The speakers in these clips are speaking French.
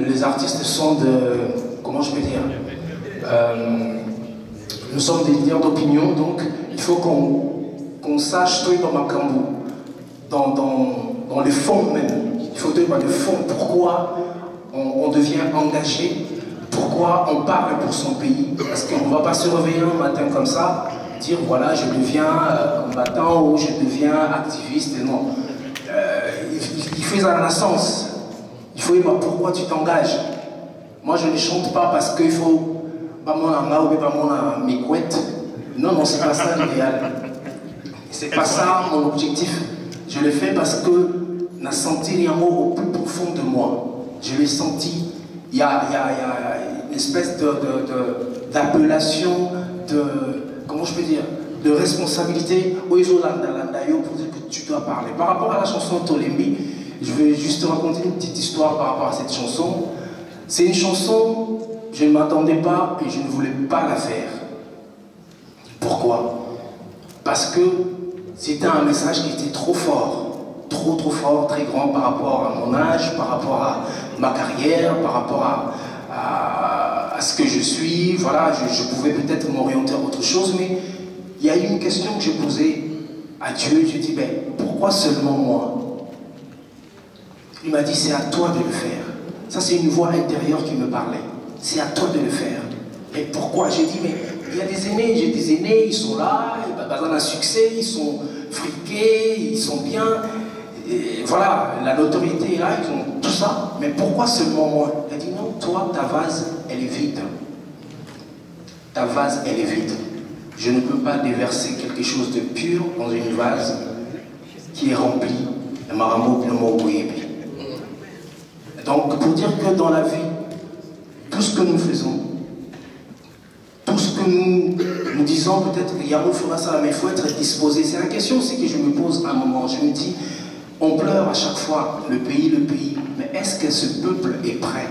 Les artistes sont de... Comment je peux dire nous sommes des leaders d'opinion, donc il faut qu'on sache tout dans Makambo, dans le fond même. Il faut dire le fond, pourquoi on devient engagé, pourquoi on parle pour son pays. Parce qu'on ne va pas se réveiller un matin comme ça, dire voilà, je deviens combattant ou je deviens activiste. Non. Il fait la naissance. Il faut dire pourquoi tu t'engages. Moi, je ne chante pas parce qu'il faut pas mon anga ou pas mon mécouette. Non, non, c'est pas ça l'idéal. C'est pas ça mon objectif. Je le fais parce que j'ai senti un mot au plus profond de moi. Je l'ai senti. Il y a une espèce d'appellation, comment je peux dire, de responsabilité au Isolandalandayo pour dire que tu dois parler. Par rapport à la chanson Tolembi, je vais juste raconter une petite histoire par rapport à cette chanson. C'est une chanson, je ne m'attendais pas et je ne voulais pas la faire. Pourquoi? Parce que c'était un message qui était trop fort. Trop fort, très grand par rapport à mon âge, par rapport à ma carrière, par rapport à ce que je suis. Voilà, je pouvais peut-être m'orienter à autre chose, mais il y a eu une question que j'ai posée à Dieu. Je dis, ben, pourquoi seulement moi? Il m'a dit, c'est à toi de le faire. Ça, c'est une voix intérieure qui me parlait. C'est à toi de le faire. Et pourquoi? J'ai dit, mais il y a des aînés, j'ai des aînés, ils sont là, ils ont un succès, ils sont friqués, ils sont bien. Et voilà, la notoriété est là, ils ont tout ça. Mais pourquoi seulement moi? Il a dit, non, toi, ta vase, elle est vide. Ta vase, elle est vide. Je ne peux pas déverser quelque chose de pur dans une vase qui est remplie. Donc, pour dire que dans la vie, tout ce que nous faisons, tout ce que nous disons, peut-être que Yamou fera ça, mais il faut être disposé. C'est la question aussi que je me pose à un moment. Je me dis, on pleure à chaque fois, le pays, mais est-ce que ce peuple est prêt?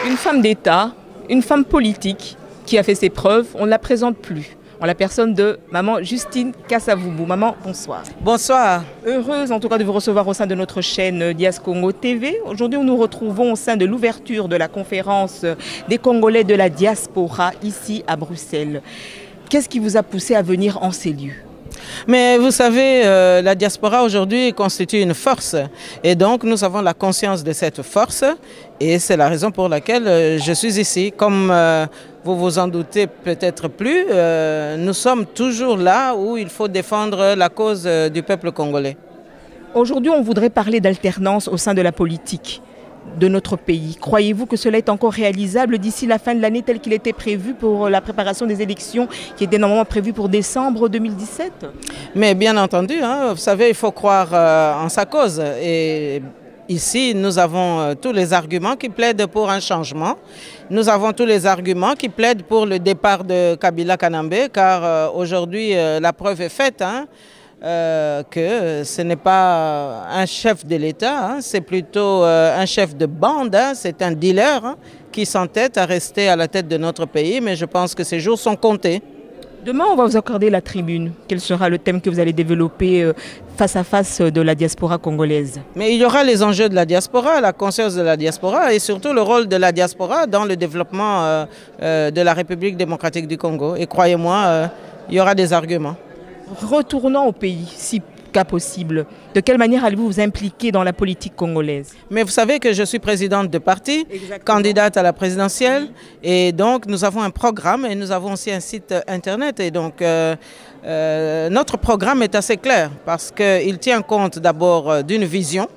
Une femme d'État, une femme politique qui a fait ses preuves, on ne la présente plus. En la personne de maman Justine Kasavubu. Maman, bonsoir. Bonsoir. Heureuse en tout cas de vous recevoir au sein de notre chaîne Dias Congo TV. Aujourd'hui, nous nous retrouvons au sein de l'ouverture de la conférence des Congolais de la diaspora ici à Bruxelles. Qu'est-ce qui vous a poussé à venir en ces lieux ? Mais vous savez, la diaspora aujourd'hui constitue une force et donc nous avons la conscience de cette force et c'est la raison pour laquelle je suis ici. Comme vous vous en doutez peut-être plus, nous sommes toujours là où il faut défendre la cause du peuple congolais. Aujourd'hui, on voudrait parler d'alternance au sein de la politique de notre pays. Croyez-vous que cela est encore réalisable d'ici la fin de l'année tel qu'il était prévu pour la préparation des élections qui étaient normalement prévues pour décembre 2017 ? Mais bien entendu, hein, vous savez, il faut croire en sa cause. Et ici, nous avons tous les arguments qui plaident pour un changement. Nous avons tous les arguments qui plaident pour le départ de Kabila Kanambe, car aujourd'hui, la preuve est faite. Hein, que ce n'est pas un chef de l'État, hein, c'est plutôt un chef de bande, hein, c'est un dealer hein, qui s'entête à rester à la tête de notre pays, mais je pense que ces jours sont comptés. Demain, on va vous accorder la tribune. Quel sera le thème que vous allez développer face à face de la diaspora congolaise ? Mais il y aura les enjeux de la diaspora, la conscience de la diaspora et surtout le rôle de la diaspora dans le développement de la République démocratique du Congo. Et croyez-moi, il y aura des arguments. Retournant au pays, si cas possible, de quelle manière allez-vous vous impliquer dans la politique congolaise ? Mais vous savez que je suis présidente de parti, candidate à la présidentielle, et donc nous avons un programme et nous avons aussi un site internet. Et donc notre programme est assez clair parce qu'il tient compte d'abord d'une vision.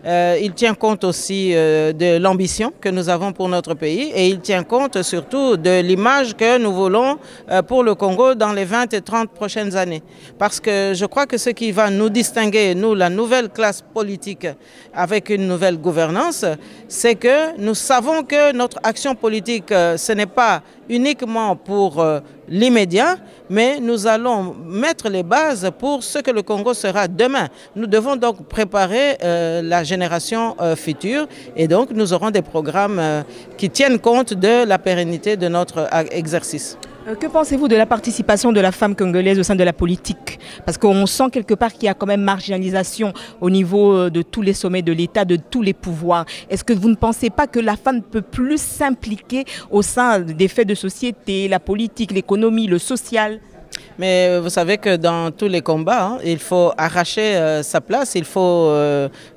Il tient compte aussi de l'ambition que nous avons pour notre pays et il tient compte surtout de l'image que nous voulons pour le Congo dans les 20 et 30 prochaines années. Parce que je crois que ce qui va nous distinguer, nous, la nouvelle classe politique avec une nouvelle gouvernance, c'est que nous savons que notre action politique, ce n'est pas uniquement pour l'immédiat, mais nous allons mettre les bases pour ce que le Congo sera demain. Nous devons donc préparer la génération future et donc nous aurons des programmes qui tiennent compte de la pérennité de notre exercice. Que pensez-vous de la participation de la femme congolaise au sein de la politique ? Parce qu'on sent quelque part qu'il y a quand même marginalisation au niveau de tous les sommets de l'État, de tous les pouvoirs. Est-ce que vous ne pensez pas que la femme peut plus s'impliquer au sein des faits de société, la politique, l'économie, le social ? Mais vous savez que dans tous les combats, hein, il faut arracher sa place, il faut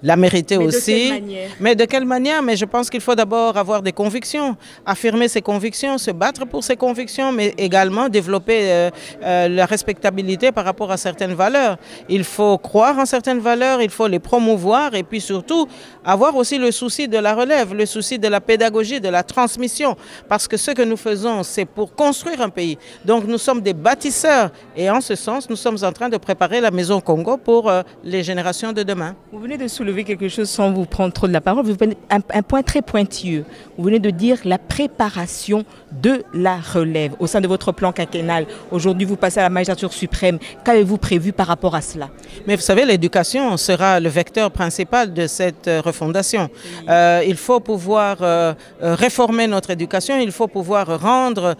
la mériter aussi. De quelle manière ? Mais de quelle manière ? Mais je pense qu'il faut d'abord avoir des convictions, affirmer ses convictions, se battre pour ses convictions, mais également développer la respectabilité par rapport à certaines valeurs. Il faut croire en certaines valeurs, il faut les promouvoir et puis surtout avoir aussi le souci de la relève, le souci de la pédagogie, de la transmission. Parce que ce que nous faisons, c'est pour construire un pays. Donc nous sommes des bâtisseurs. Et en ce sens, nous sommes en train de préparer la Maison Congo pour les générations de demain. Vous venez de soulever quelque chose sans vous prendre trop de la parole. Vous venez un point très pointilleux. Vous venez de dire la préparation de la relève au sein de votre plan quinquennal. Aujourd'hui, vous passez à la magistrature suprême. Qu'avez-vous prévu par rapport à cela ? Mais vous savez, l'éducation sera le vecteur principal de cette refondation. Il faut pouvoir réformer notre éducation, il faut pouvoir rendre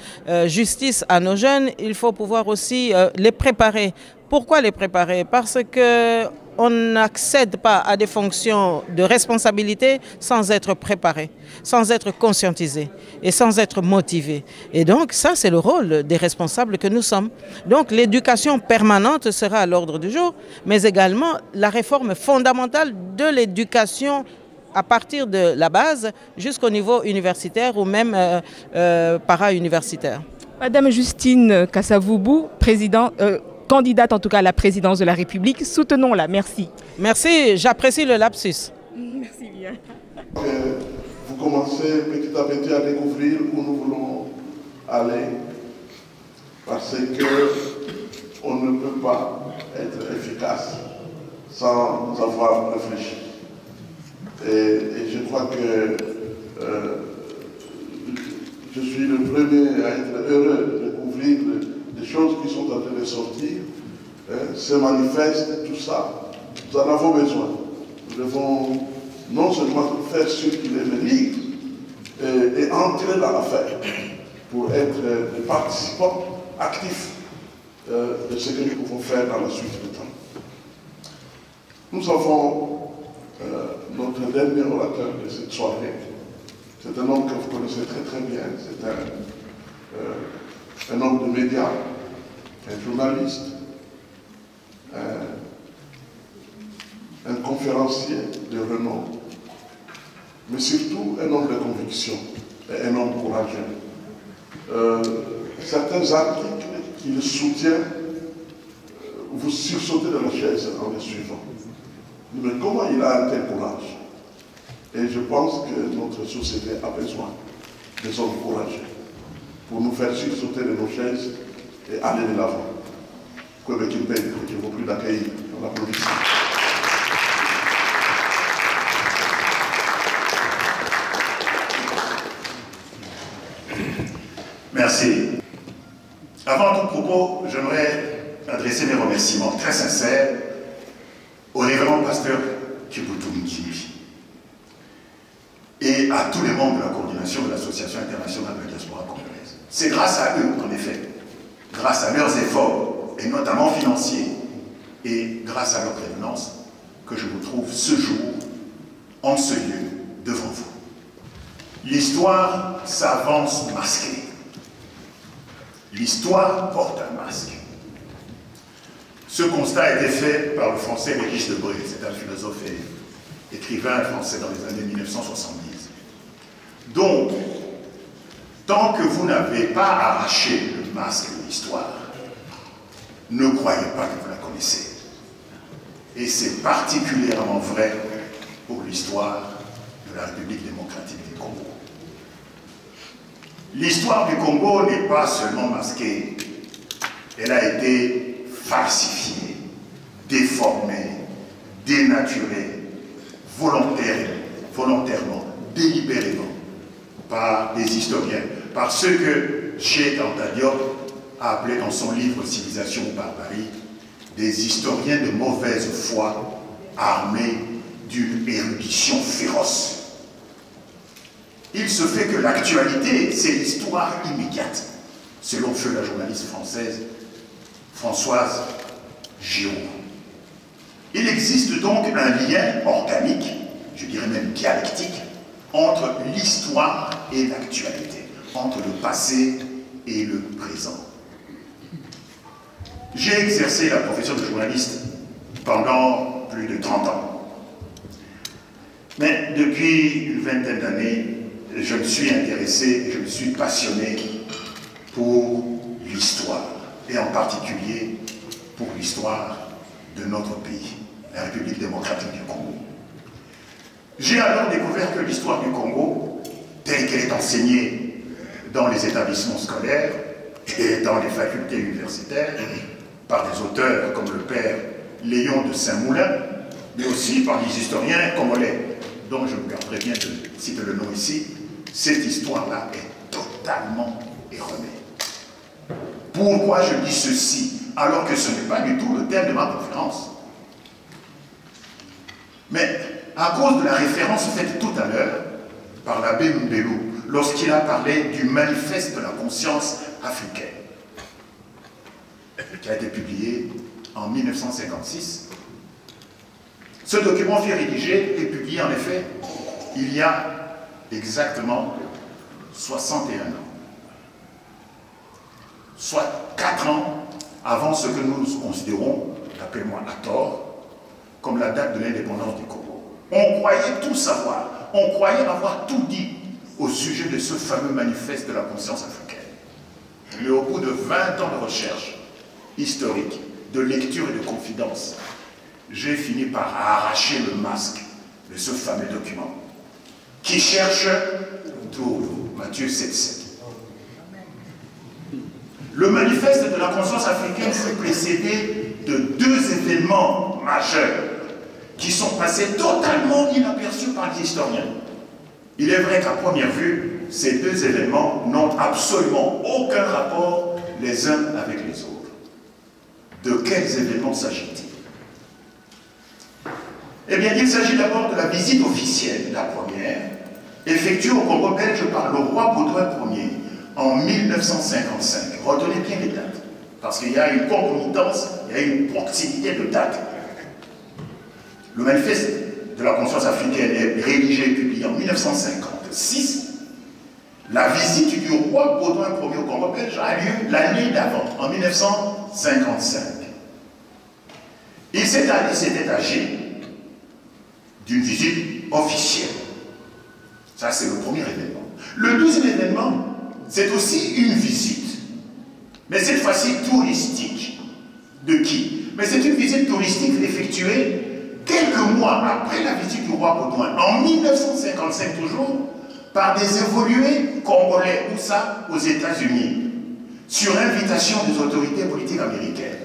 justice à nos jeunes, il faut pouvoir aussi les préparer. Pourquoi les préparer? Parce qu'on n'accède pas à des fonctions de responsabilité sans être préparé, sans être conscientisé et sans être motivé. Et donc ça, c'est le rôle des responsables que nous sommes. Donc l'éducation permanente sera à l'ordre du jour, mais également la réforme fondamentale de l'éducation à partir de la base jusqu'au niveau universitaire ou même para-universitaire. Madame Justine Kasavubu, candidate en tout cas à la présidence de la République, soutenons-la. Merci. Merci, j'apprécie le lapsus. Merci bien. Vous commencez petit à petit à découvrir où nous voulons aller, parce qu'on ne peut pas être efficace sans avoir réfléchi. Et je crois que je suis le premier à être heureux de découvrir des choses qui sont en train de sortir, se manifestent, tout ça. Nous en avons besoin. Nous devons non seulement faire ce qu'il est venir, et rentrer dans l'affaire, pour être des participants actifs de ce que nous pouvons faire dans la suite du temps. Nous avons notre dernier orateur de cette soirée. C'est un homme que vous connaissez très très bien. C'est un homme de médias, un journaliste, un conférencier de renom, mais surtout un homme de conviction et un homme courageux. Certains articles qui le soutiennent, vous sursautez de la chaise en les suivant. Mais comment il a un tel courage? Et je pense que notre société a besoin des hommes courageux pour nous faire sursauter de nos chaises et aller de l'avant. Kwebe Kimpé, je ne veux plus d'accueillir. On applaudit. Merci. Avant tout propos, j'aimerais adresser mes remerciements très sincères au révérend pasteur Kibutu Mkimbi et à tous les membres de la coordination de l'Association internationale de la diaspora congolaise. C'est grâce à eux, en effet, grâce à leurs efforts, et notamment financiers, et grâce à leur prévenance, que je vous trouve ce jour, en ce lieu, devant vous. L'histoire s'avance masquée. L'histoire porte un masque. Ce constat a été fait par le français Régis Debray, c'est un philosophe et écrivain français dans les années 1970. Donc, tant que vous n'avez pas arraché le masque de l'histoire, ne croyez pas que vous la connaissez. Et c'est particulièrement vrai pour l'histoire de la République démocratique du Congo. L'histoire du Congo n'est pas seulement masquée, elle a été falsifiée, déformée, dénaturée, volontairement, délibérément, par des historiens, par ceux que Cheikh Anta Diop a appelé dans son livre « Civilisation ou barbarie » des historiens de mauvaise foi armés d'une érudition féroce. Il se fait que l'actualité, c'est l'histoire immédiate, selon feu la journaliste française Françoise Giraud. Il existe donc un lien organique, je dirais même dialectique, entre l'histoire et l'actualité, entre le passé et le présent. J'ai exercé la profession de journaliste pendant plus de 30 ans. Mais depuis une vingtaine d'années, je me suis intéressé, je me suis passionné pour l'histoire, et en particulier pour l'histoire de notre pays, la République démocratique du Congo. J'ai alors découvert que l'histoire du Congo, telle qu'elle est enseignée dans les établissements scolaires et dans les facultés universitaires, par des auteurs comme le père Léon de Saint-Moulin, mais aussi par des historiens congolais, dont je me garderai bien de citer le nom ici. Cette histoire-là est totalement erronée. Pourquoi je dis ceci, alors que ce n'est pas du tout le thème de ma conférence? Mais à cause de la référence faite tout à l'heure par l'abbé Mbelou, lorsqu'il a parlé du manifeste de la conscience africaine, qui a été publié en 1956. Ce document fut rédigé et publié en effet il y a exactement 61 ans. Soit 4 ans avant ce que nous considérons, appelez-moi à tort, comme la date de l'indépendance du Congo. On croyait tout savoir, on croyait avoir tout dit au sujet de ce fameux manifeste de la conscience africaine. Mais au bout de 20 ans de recherche historique, de lecture et de confidence, j'ai fini par arracher le masque de ce fameux document qui cherche tout, Matthieu 7,7. Le manifeste de la conscience africaine fut précédé de 2 événements majeurs qui sont passés totalement inaperçus par les historiens. Il est vrai qu'à première vue, ces 2 événements n'ont absolument aucun rapport les uns avec les autres. De quels événements s'agit-il? Eh bien, il s'agit d'abord de la visite officielle, la première, effectué au Congo belge par le roi Baudouin Ier en 1955. Retenez bien les dates, parce qu'il y a une concomitance, il y a une proximité de dates. Le manifeste de la conscience africaine est rédigé et publié en 1956. La visite du roi Baudouin Ier au Congo belge a lieu l'année d'avant, en 1955. Il s'était agi d'une visite officielle. Ça, c'est le premier événement. Le deuxième événement, c'est aussi une visite, mais cette fois-ci touristique. De qui? Mais c'est une visite touristique effectuée quelques mois après la visite du roi Baudouin, en 1955 toujours, par des évolués congolais, où ça? Aux États-Unis, sur invitation des autorités politiques américaines.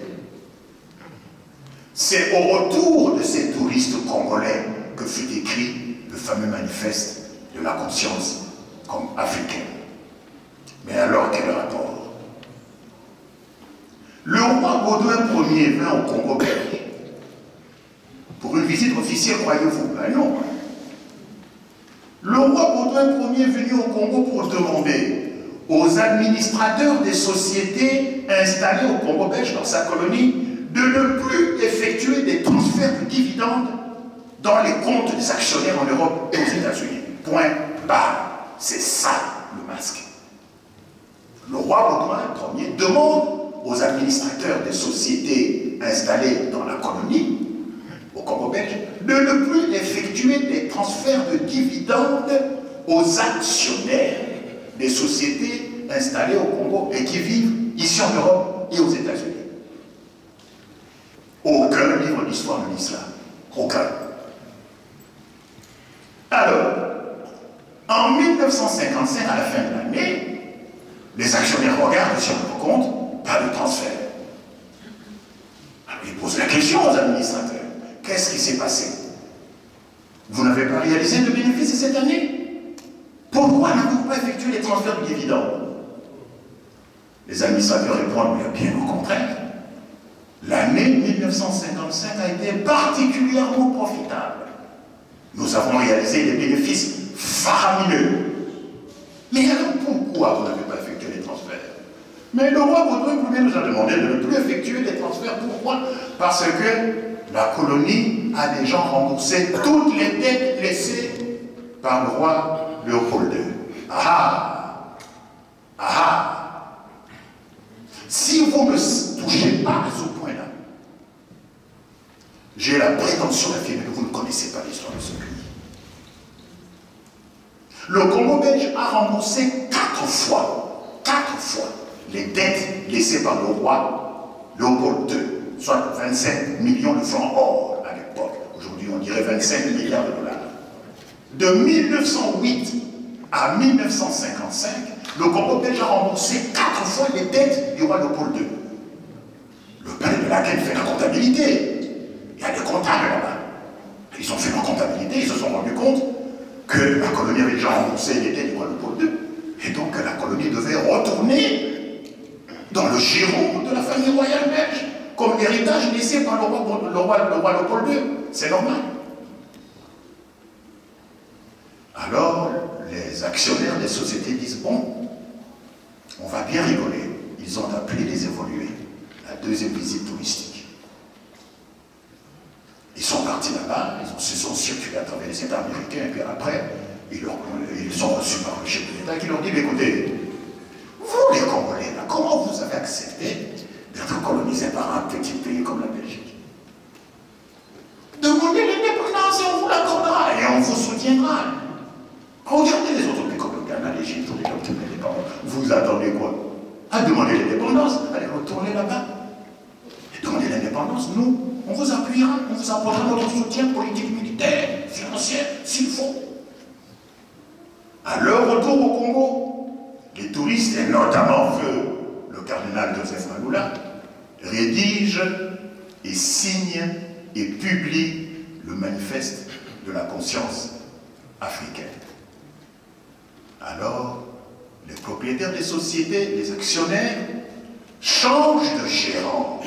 C'est au retour de ces touristes congolais que fut écrit le fameux manifeste de la conscience comme africaine. Mais alors, quel rapport? Le roi Baudouin Ier vint au Congo belge pour une visite officielle, croyez-vous? Ben non. Le roi Baudouin Ier est venu au Congo pour demander aux administrateurs des sociétés installées au Congo belge, dans sa colonie, de ne plus effectuer des transferts de dividendes dans les comptes des actionnaires en Europe et aux États-Unis. Point barre. C'est ça le masque. Le roi Baudouin Ier demande aux administrateurs des sociétés installées dans la colonie, au Congo belge, de ne plus effectuer des transferts de dividendes aux actionnaires des sociétés installées au Congo et qui vivent ici en Europe et aux États-Unis. Aucun livre d'histoire ne dit cela. Aucun. Alors, en 1955, à la fin de l'année, les actionnaires regardent sur leur compte, pas de transfert. Alors ils posent la question aux administrateurs. Qu'est-ce qui s'est passé? Vous n'avez pas réalisé de bénéfices cette année? Pourquoi n'avez-vous pas effectué les transferts de dividendes? Les administrateurs répondent, mais bien au contraire. L'année 1955 a été particulièrement profitable. Nous avons réalisé des bénéfices faramineux. Mais alors pourquoi vous n'avez pas effectué les transferts? Mais le roi Baudouin Ier nous a demandé de ne plus effectuer les transferts. Pourquoi? Parce que la colonie a déjà remboursé toutes les dettes laissées par le roi Léopold II. Ah! Ah! Si vous ne touchez pas à ce point-là, j'ai la prétention d'affirmer que vous ne connaissez pas l'histoire de ce pays. Le Congo belge a remboursé 4 fois, les dettes laissées par le roi Léopold II, soit 25 millions de francs or à l'époque. Aujourd'hui, on dirait 25 milliards de dollars. De 1908 à 1955, le Congo belge a remboursé 4 fois les dettes du roi Léopold II. Le palais de la Guerre fait la comptabilité. Il y a des comptables là-bas. Ils ont fait leur comptabilité, ils se sont rendus compte que la colonie avait déjà remboursé les dettes du roi Léopold II. Et donc la colonie devait retourner dans le giron de la famille royale belge, comme héritage laissé par le roi Léopold II. C'est normal. Alors, les actionnaires des sociétés disent, bon, on va bien rigoler. Ils ont appelé les évolués, la deuxième visite touristique. Ils sont partis là-bas, ils se sont circulés à travers les États américains, et puis après, ils sont reçus par le chef de l'État qui leur dit, écoutez, vous les Congolais, là, comment vous avez accepté d'être colonisés par un petit pays comme la Belgique? Demandez l'indépendance et on vous l'accordera, et on vous soutiendra. Regardez les autres pays comme le Ghana, l'Égypte, les autres pays indépendants. Vous attendez quoi? À demander l'indépendance, allez retourner là-bas. Et demandez l'indépendance, nous, on vous appuiera, on vous apportera notre soutien politique, militaire, financier, s'il faut. À leur retour au Congo, les touristes, et notamment le cardinal Joseph Malula, rédigent et signent et publient le manifeste de la conscience africaine. Alors, les propriétaires des sociétés, les actionnaires, changent de gérant.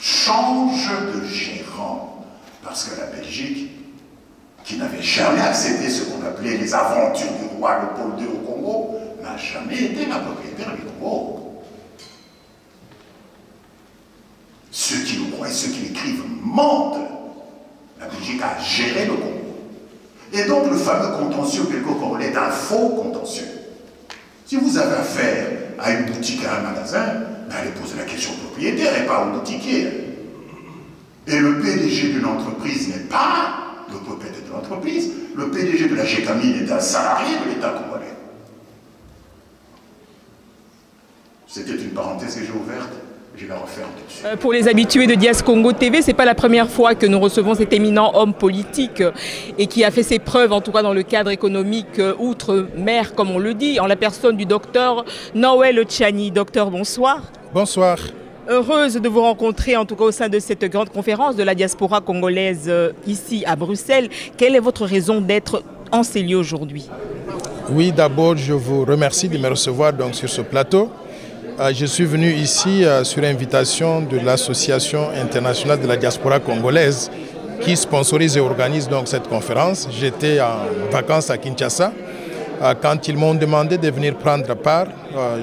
Change de gérant, parce que la Belgique, qui n'avait jamais accepté ce qu'on appelait les aventures du roi Léopold II au Congo, n'a jamais été la propriétaire du Congo. Ceux qui le croient et ceux qui l'écrivent mentent. La Belgique a géré le Congo. Et donc le fameux contentieux belgo-congolais est un faux contentieux. Si vous avez affaire à une boutique, à un magasin, ben allez poser la question au propriétaire et pas au boutiquier. Et le PDG d'une entreprise n'est pas le propriétaire de l'entreprise. Le PDG de la GECAMINE est un salarié de l'État congolais. C'était une parenthèse que j'ai ouverte. Je vais la refaire tout de suite. Pour les habitués de Dias Congo TV, ce n'est pas la première fois que nous recevons cet éminent homme politique et qui a fait ses preuves, en tout cas dans le cadre économique outre-mer, comme on le dit, en la personne du docteur Noël Tchani. Docteur, bonsoir. Bonsoir. Heureuse de vous rencontrer, en tout cas au sein de cette grande conférence de la diaspora congolaise ici à Bruxelles. Quelle est votre raison d'être en ces lieux aujourd'hui? Oui, d'abord, je vous remercie de me recevoir donc, sur ce plateau. Je suis venu ici sur invitation de l'Association internationale de la diaspora congolaise qui sponsorise et organise donc cette conférence. J'étais en vacances à Kinshasa. Quand ils m'ont demandé de venir prendre part,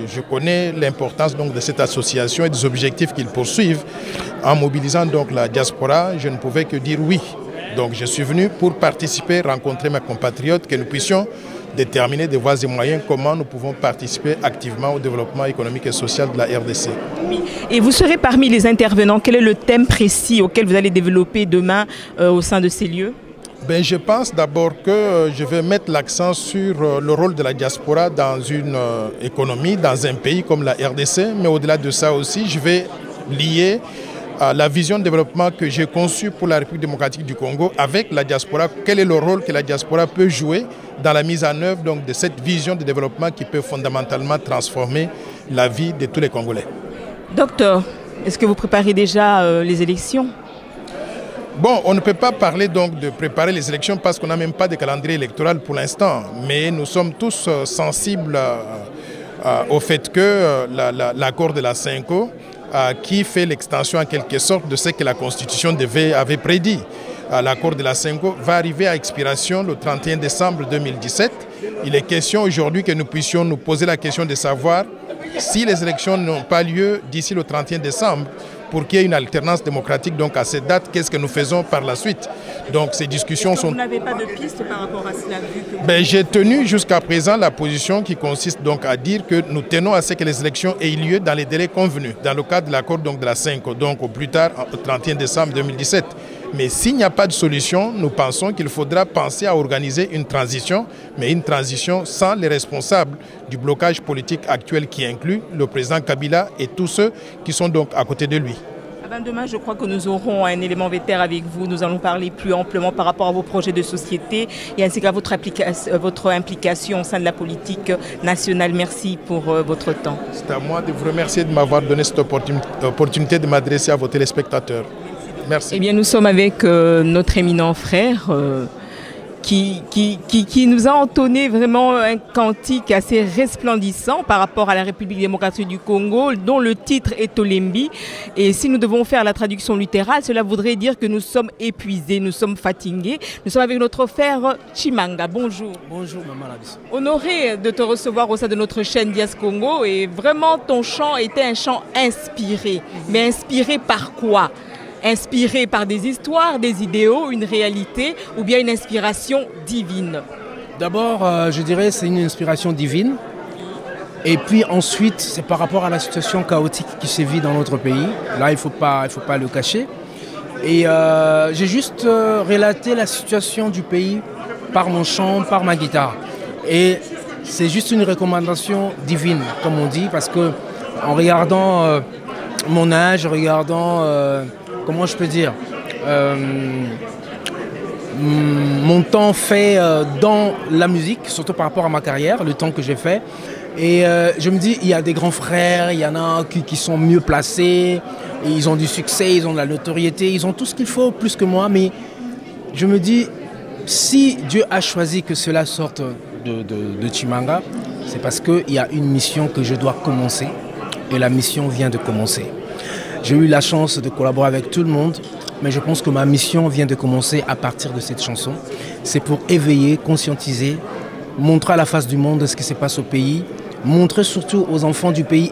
je connais l'importance donc de cette association et des objectifs qu'ils poursuivent. En mobilisant donc la diaspora, je ne pouvais que dire oui. Donc je suis venu pour participer, rencontrer mes compatriotes, que nous puissions déterminer des voies et moyens comment nous pouvons participer activement au développement économique et social de la RDC. Oui. Et vous serez parmi les intervenants. Quel est le thème précis auquel vous allez développer demain au sein de ces lieux? Ben, je pense d'abord que je vais mettre l'accent sur le rôle de la diaspora dans une économie, dans un pays comme la RDC. Mais au-delà de ça aussi, je vais lier la vision de développement que j'ai conçue pour la République démocratique du Congo avec la diaspora. Quel est le rôle que la diaspora peut jouer dans la mise en œuvre donc, de cette vision de développement qui peut fondamentalement transformer la vie de tous les Congolais. Docteur, est-ce que vous préparez déjà les élections? Bon, on ne peut pas parler donc de préparer les élections parce qu'on n'a même pas de calendrier électoral pour l'instant. Mais nous sommes tous sensibles au fait que l'accord de la CENCO, qui fait l'extension en quelque sorte de ce que la Constitution avait prédit. L'accord de la CENCO va arriver à expiration le 31 décembre 2017. Il est question aujourd'hui que nous puissions nous poser la question de savoir si les élections n'ont pas lieu d'ici le 31 décembre, pour qu'il y ait une alternance démocratique donc à cette date, qu'est-ce que nous faisons par la suite? Donc ces discussions sont... Vous n'avez pas de piste par rapport à cela vu que... Ben, j'ai tenu jusqu'à présent la position qui consiste donc à dire que nous tenons à ce que les élections aient lieu dans les délais convenus, dans le cadre de l'accord de la CENCO, donc au plus tard, au 31 décembre 2017. Mais s'il n'y a pas de solution, nous pensons qu'il faudra penser à organiser une transition, mais une transition sans les responsables du blocage politique actuel qui inclut le président Kabila et tous ceux qui sont donc à côté de lui. Demain, je crois que nous aurons un élément vétère avec vous. Nous allons parler plus amplement par rapport à vos projets de société et ainsi qu'à votre implication au sein de la politique nationale. Merci pour votre temps. C'est à moi de vous remercier de m'avoir donné cette opportunité de m'adresser à vos téléspectateurs. Merci. Eh bien, nous sommes avec notre éminent frère qui nous a entonné vraiment un cantique assez resplendissant par rapport à la République démocratique du Congo, dont le titre est Olembi. Et si nous devons faire la traduction littérale, cela voudrait dire que nous sommes épuisés, nous sommes fatigués. Nous sommes avec notre frère Chimanga. Bonjour. Bonjour, Maman Labis. Honoré de te recevoir au sein de notre chaîne Dias Congo. Et vraiment, ton chant était un chant inspiré. Mais inspiré par quoi? Inspiré par des histoires, des idéaux, une réalité ou bien une inspiration divine? D'abord, je dirais c'est une inspiration divine. Et puis ensuite, c'est par rapport à la situation chaotique qui sévit dans notre pays. Là, il faut pas le cacher. Et j'ai juste relaté la situation du pays par mon chant, par ma guitare. Et c'est juste une recommandation divine, comme on dit, parce que en regardant mon âge, regardant... comment je peux dire, mon temps fait dans la musique, surtout par rapport à ma carrière, le temps que j'ai fait. Et je me dis, il y a des grands frères, il y en a qui sont mieux placés, ils ont du succès, ils ont de la notoriété, ils ont tout ce qu'il faut plus que moi. Mais je me dis, si Dieu a choisi que cela sorte de Chimanga, c'est parce qu'il y a une mission que je dois commencer. Et la mission vient de commencer. J'ai eu la chance de collaborer avec tout le monde, mais je pense que ma mission vient de commencer à partir de cette chanson. C'est pour éveiller, conscientiser, montrer à la face du monde ce qui se passe au pays, montrer surtout aux enfants du pays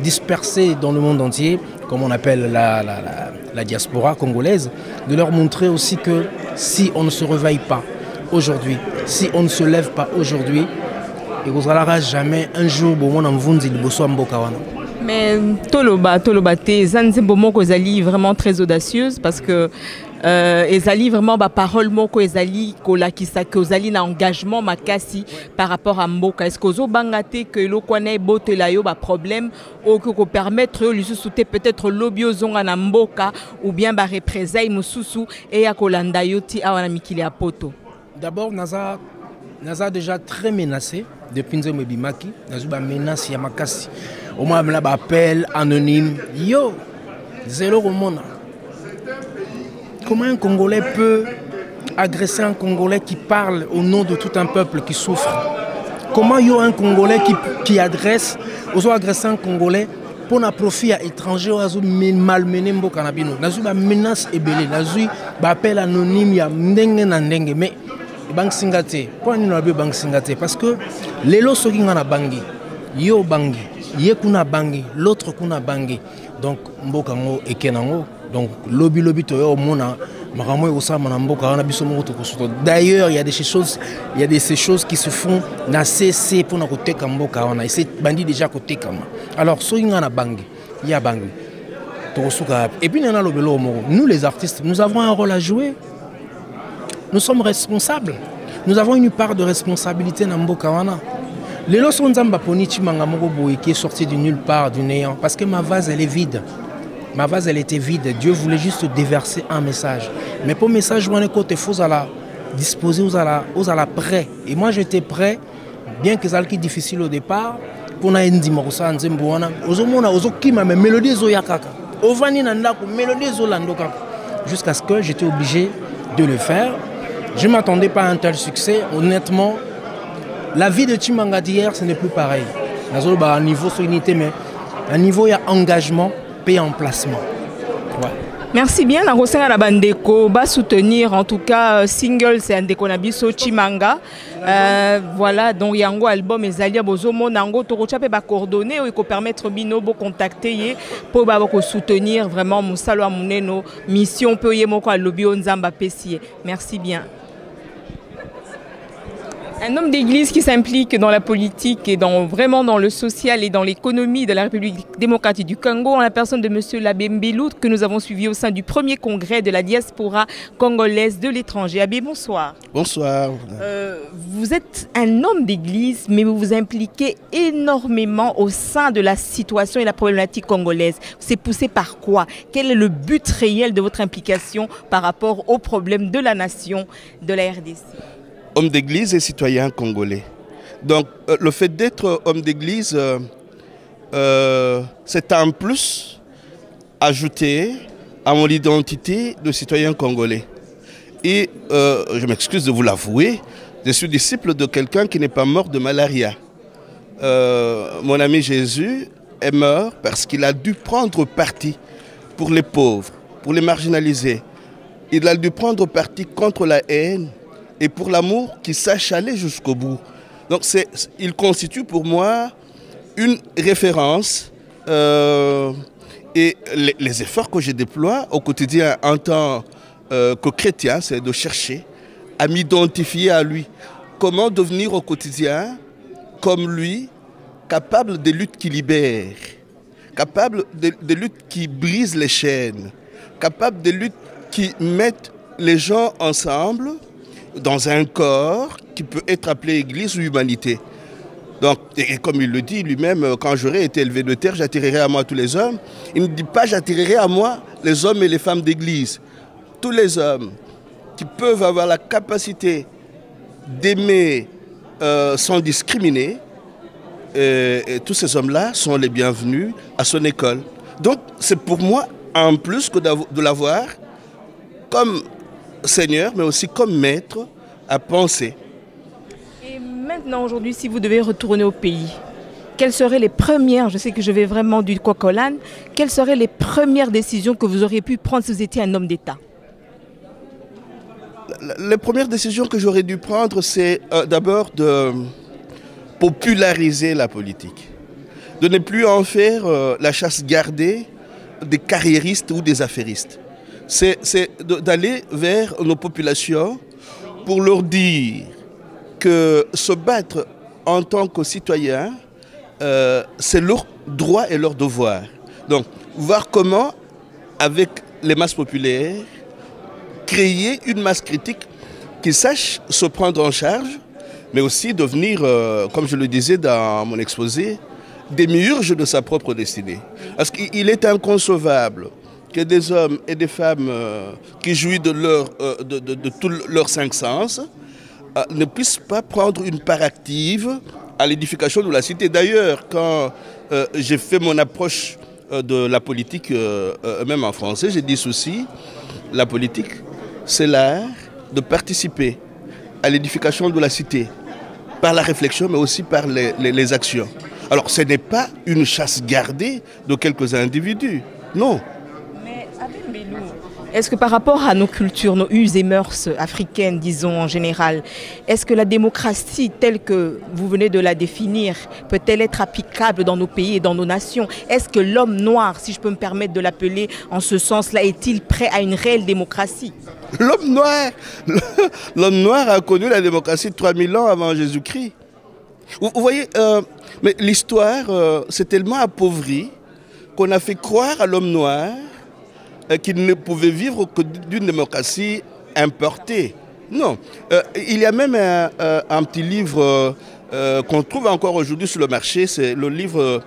dispersés dans le monde entier, comme on appelle la diaspora congolaise, de leur montrer aussi que si on ne se réveille pas aujourd'hui, si on ne se lève pas aujourd'hui, il n'y aura jamais un jour où on mvundi liboso mboka wana. Mais toloba te zanzembo moko ezali vraiment très audacieuse parce que ezali vraiment ba parole moko ezali kolakisa que ozali na engagement makasi par rapport à mboka. Est-ce que ozo bangate que lokwana botela yo ba problème ou que permettre lisusu te peut-être lobby ozonga na mboka ou bien ba représailles mususu et ya kolanda yo ti awana mikili ya poto? D'abord naza déjà très menacé depuis Nzembo Bimaki, naza ba menace ya makasi. Au moins là appel anonyme. Yo, zéro romona. Comment un Congolais peut agresser un Congolais qui parle au nom de tout un peuple qui souffre? Comment il y a un Congolais qui adresse, aux agresser un Congolais pour un profit à étranger, aux malmener mboka na bino? Nazu ba menace ebele, nazu ba appel anonyme ya ndenge na ndenge. Mais bank singate, pourquoi nous n'avons pas bank singate? Parce que les lots soki ngana bangi, yo bangi, ye kuna bangi, l'autre kuna bangi. Donc mboka ngo ekenango. Donc lobby toyo mona makamwe osama na mboka wana biso moko tokosoto. D'ailleurs, il y a ces choses qui se font na CC pour na koteka mboka wana. Et c'est bandi déjà koteka ma. Alors so ngana bangi, ya bangi. Tokosuka. Et puis nana lobelo moko. Nous les artistes, nous avons un rôle à jouer. Nous sommes responsables. Nous avons une part de responsabilité na mboka wana. Les lois Nzamba Poni Chimanga Moko Boy qui est sorti de nulle part, du néant, parce que ma vase elle est vide. Ma vase elle était vide. Dieu voulait juste déverser un message. Mais pour le message, on est côté faux à la disposer, aux à la prêt. Et moi j'étais prêt, bien que ça soit difficile au départ, pour na ndi marosa nzembo wana. Ozomona ozokima mais mélodie zo yakaka. Ovani nanda ko mélodie zo landoka. Jusqu'à ce que j'étais obligé de le faire. Je ne m'attendais pas à un tel succès, honnêtement. La vie de Chimanga d'hier, ce n'est plus pareil. À niveau solennité, mais à niveau il y a engagement, paix en placement. Ouais. Merci bien. Narosenga la bandeko va soutenir en tout cas single c'est Ndeko Nabiso Chimanga. Voilà donc yango album ezalia bozomo nango torochape ba coordonner ou permettre bino bo contacter pour ba ko soutenir vraiment musalo amuneno mission pe yemoko a lobby Nzamba Pessie. Merci bien. Un homme d'église qui s'implique dans la politique et vraiment dans le social et dans l'économie de la République démocratique du Congo, en la personne de M. Abbé Mbelou, que nous avons suivi au sein du premier congrès de la diaspora congolaise de l'étranger. Abbé, bonsoir. Bonsoir. Vous êtes un homme d'église, mais vous vous impliquez énormément au sein de la situation et la problématique congolaise. C'est poussé par quoi? Quel est le but réel de votre implication par rapport aux problèmes de la nation, de la RDC? Homme d'église et citoyen congolais. Donc le fait d'être homme d'église, c'est un plus ajouté à mon identité de citoyen congolais. Et je m'excuse de vous l'avouer, je suis disciple de quelqu'un qui n'est pas mort de malaria. Mon ami Jésus est mort parce qu'il a dû prendre parti pour les pauvres, pour les marginalisés. Il a dû prendre parti contre la haine et pour l'amour qui sache aller jusqu'au bout. Donc il constitue pour moi une référence et les efforts que je déploie au quotidien en tant que chrétien, c'est de chercher à m'identifier à lui. Comment devenir au quotidien comme lui, capable de luttes qui libèrent, capable de luttes qui brisent les chaînes, capable de luttes qui mettent les gens ensemble dans un corps qui peut être appelé Église ou humanité. Donc, et comme il le dit lui-même, quand j'aurai été élevé de terre, j'attirerai à moi tous les hommes. Il ne dit pas j'attirerai à moi les hommes et les femmes d'Église. Tous les hommes qui peuvent avoir la capacité d'aimer sans discriminer, et tous ces hommes-là sont les bienvenus à son école. Donc, c'est pour moi un plus que de l'avoir comme Seigneur, mais aussi comme maître à penser. Et maintenant, aujourd'hui, si vous devez retourner au pays, quelles seraient les premières, je sais que je vais vraiment du coq au l'âne, quelles seraient les premières décisions que vous auriez pu prendre si vous étiez un homme d'État? Les premières décisions que j'aurais dû prendre, c'est d'abord de populariser la politique. De ne plus en faire la chasse gardée des carriéristes ou des affairistes. C'est d'aller vers nos populations pour leur dire que se battre en tant que citoyen, c'est leur droit et leur devoir. Donc, voir comment, avec les masses populaires, créer une masse critique qui sache se prendre en charge, mais aussi devenir, comme je le disais dans mon exposé, démiurge de sa propre destinée. Parce qu'il est inconcevable que des hommes et des femmes qui jouissent de tous leurs cinq sens ne puissent pas prendre une part active à l'édification de la cité. D'ailleurs, quand j'ai fait mon approche de la politique, même en français, j'ai dit ceci: la politique, c'est l'art de participer à l'édification de la cité par la réflexion, mais aussi par les actions. Alors, ce n'est pas une chasse gardée de quelques individus, non. Mais est-ce que par rapport à nos cultures, nos us et mœurs africaines, disons en général, est-ce que la démocratie telle que vous venez de la définir peut-elle être applicable dans nos pays et dans nos nations? Est-ce que l'homme noir, si je peux me permettre de l'appeler en ce sens-là, est-il prêt à une réelle démocratie? L'homme noir a connu la démocratie 3000 ans avant Jésus-Christ. Vous voyez, mais l'histoire s'est tellement appauvrie qu'on a fait croire à l'homme noir qu'il ne pouvait vivre que d'une démocratie importée. Non. Il y a même un petit livre qu'on trouve encore aujourd'hui sur le marché, c'est le livre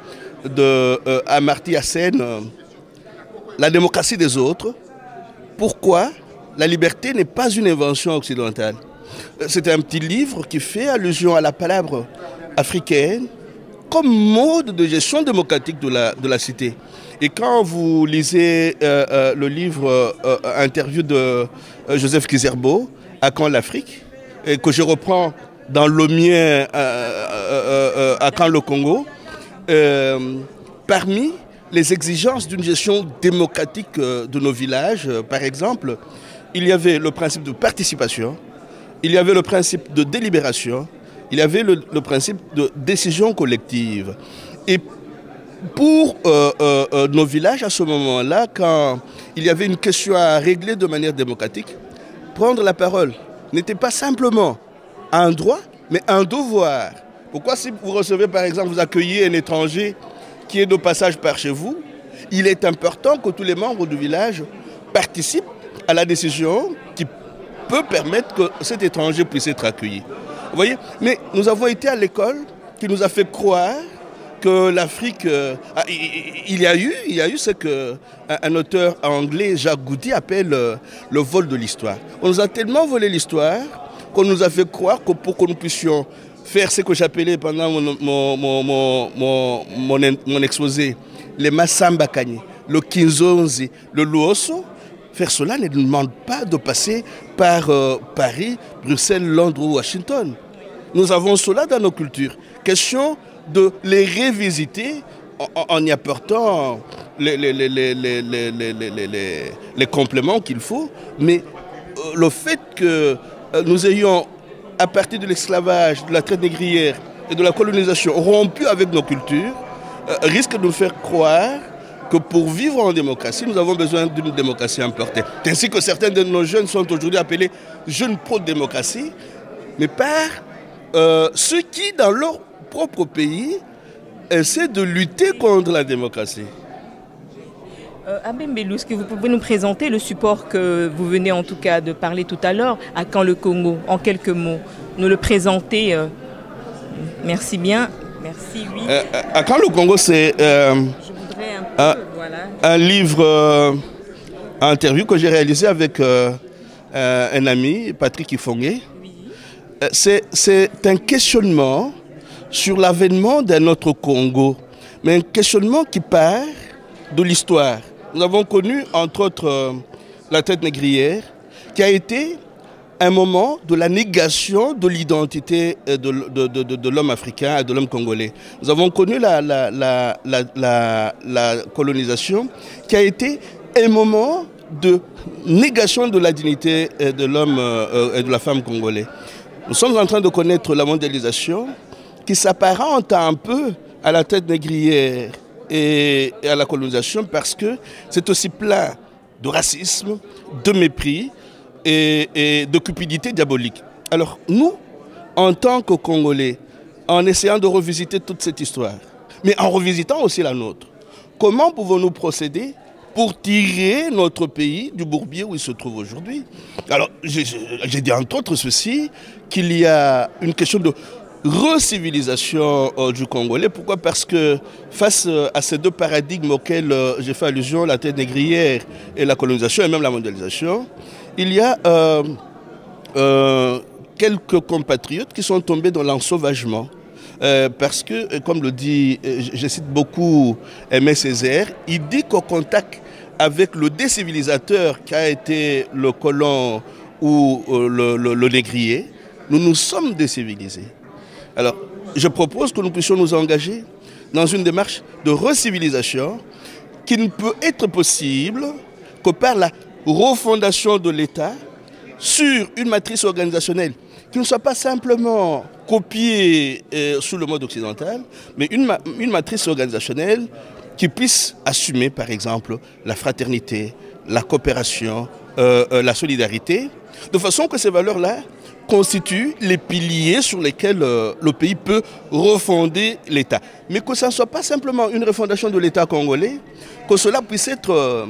de Amartya Sen, La démocratie des autres. Pourquoi la liberté n'est pas une invention occidentale? C'est un petit livre qui fait allusion à la palabre africaine comme mode de gestion démocratique de la cité. Et quand vous lisez le livre interview de Joseph Kizerbo, À quand l'Afrique, et que je reprends dans le mien À quand le Congo, parmi les exigences d'une gestion démocratique de nos villages, par exemple, il y avait le principe de participation, il y avait le principe de délibération, il y avait le principe de décision collective. Et pour nos villages, à ce moment-là, quand il y avait une question à régler de manière démocratique, prendre la parole n'était pas simplement un droit, mais un devoir. Pourquoi, si vous recevez, par exemple, vous accueillez un étranger qui est de passage par chez vous, il est important que tous les membres du village participent à la décision qui peut permettre que cet étranger puisse être accueilli. Vous voyez? Mais nous avons été à l'école qui nous a fait croire que l'Afrique... il y a eu ce qu'un auteur anglais, Jacques Goudy, appelle le vol de l'histoire. On nous a tellement volé l'histoire qu'on nous a fait croire que pour que nous puissions faire ce que j'appelais pendant mon exposé, les Massamba Kanye, le Kinzonzi, le Luoso, faire cela ne demande pas de passer par Paris, Bruxelles, Londres ou Washington. Nous avons cela dans nos cultures. Question de les révisiter en y apportant les compléments qu'il faut. Mais le fait que nous ayons, à partir de l'esclavage, de la traite négrière et de la colonisation, rompu avec nos cultures, risque de nous faire croire que pour vivre en démocratie, nous avons besoin d'une démocratie importée. Ainsi que certains de nos jeunes sont aujourd'hui appelés jeunes pro-démocratie, mais par ceux qui, dans leur propre pays, essaient de lutter contre la démocratie. Abbé Mbelou, est-ce que vous pouvez nous présenter le support que vous venez en tout cas de parler tout à l'heure, À quand le Congo, en quelques mots? Nous le présenter. Merci bien. Merci, oui. À quand le Congo, c'est un livre, interview que j'ai réalisé avec un ami, Patrick Ifongé. Oui. C'est un questionnement sur l'avènement d'un autre Congo, mais un questionnement qui part de l'histoire. Nous avons connu, entre autres, la traite négrière, qui a été un moment de la négation de l'identité de l'homme africain et de l'homme congolais. Nous avons connu la colonisation qui a été un moment de négation de la dignité de l'homme et de la femme congolais. Nous sommes en train de connaître la mondialisation qui s'apparente un peu à la traite négrière et à la colonisation parce que c'est aussi plein de racisme, de mépris et de cupidité diabolique. Alors nous, en tant que Congolais, en essayant de revisiter toute cette histoire, mais en revisitant aussi la nôtre, comment pouvons-nous procéder pour tirer notre pays du bourbier où il se trouve aujourd'hui? Alors j'ai dit entre autres ceci, qu'il y a une question de recivilisation du Congolais. Pourquoi? Parce que face à ces deux paradigmes auxquels j'ai fait allusion, la traite négrière et la colonisation et même la mondialisation, il y a quelques compatriotes qui sont tombés dans l'ensauvagement. Parce que, comme le dit, je cite beaucoup Aimé Césaire, il dit qu'au contact avec le décivilisateur qui a été le colon ou le négrier, nous nous sommes décivilisés. Alors, je propose que nous puissions nous engager dans une démarche de recivilisation qui ne peut être possible que par la refondation de l'État sur une matrice organisationnelle qui ne soit pas simplement copiée sous le mode occidental, mais une matrice organisationnelle qui puisse assumer, par exemple, la fraternité, la coopération, la solidarité, de façon que ces valeurs-là constituent les piliers sur lesquels le pays peut refonder l'État. Mais que ça ne soit pas simplement une refondation de l'État congolais, que cela puisse être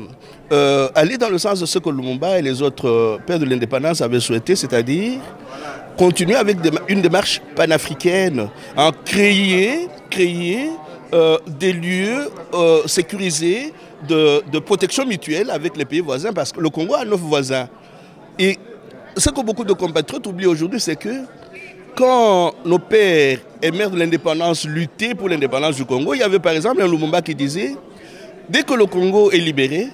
aller dans le sens de ce que Lumumba et les autres pères de l'indépendance avaient souhaité, c'est-à-dire continuer avec une démarche panafricaine, en créer des lieux sécurisés de protection mutuelle avec les pays voisins, parce que le Congo a 9 voisins. Et ce que beaucoup de compatriotes oublient aujourd'hui, c'est que quand nos pères et mères de l'indépendance luttaient pour l'indépendance du Congo, il y avait par exemple un Lumumba qui disait « Dès que le Congo est libéré,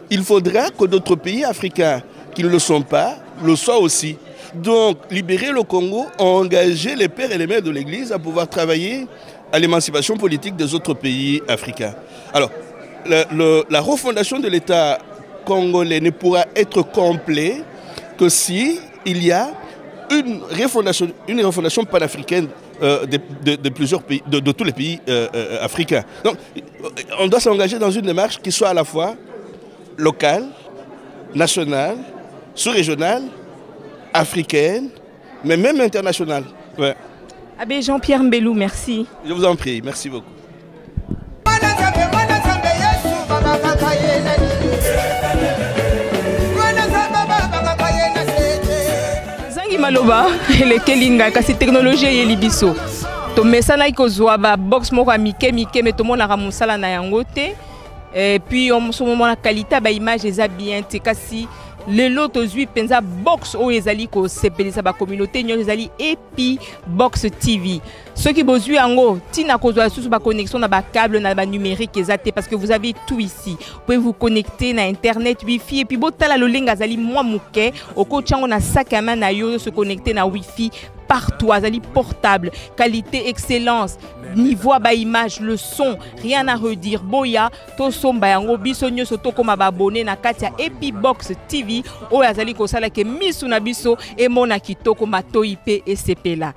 il faudra que d'autres pays africains qui ne le sont pas, le soient aussi. » Donc, libérer le Congo, engager les pères et les mères de l'Église à pouvoir travailler à l'émancipation politique des autres pays africains. Alors, la refondation de l'État congolais ne pourra être complet que si il y a une refondation panafricaine de plusieurs pays, de tous les pays africains. Donc, on doit s'engager dans une démarche qui soit à la fois locale, nationale, sous-régionale, africaine, mais même internationale. Ouais. Abbé Jean-Pierre Mbelou, merci. Je vous en prie, merci beaucoup. Zangi maloba, le kelinga kasi technologie yeli biso. To mesana ikozwa ba box moko mike mais to mona ka musala na yango te. Et puis on se moment la qualité ba image eza bien te kasi le lot ozwi penza box o ezali ko sepelisa ba communauté nyo ezali epi box TV. Ceux qui bozwi yango tina kozwa sous ba connexion na ba câble na ba numérique ezate parce que vous avez tout ici. Vous pouvez vous connecter na internet wifi et puis botala lo lenga zali mwa muke oko chango na sac à main na yo se connecter na wifi partout, azali portable, qualité excellence, niveau ba image, le son, rien à redire. Boya to somba yango biso nyoso to koma ba abonné na katia Epibox TV o azali ko sala ke misu na biso e mona kitoko matoyi pe esepela.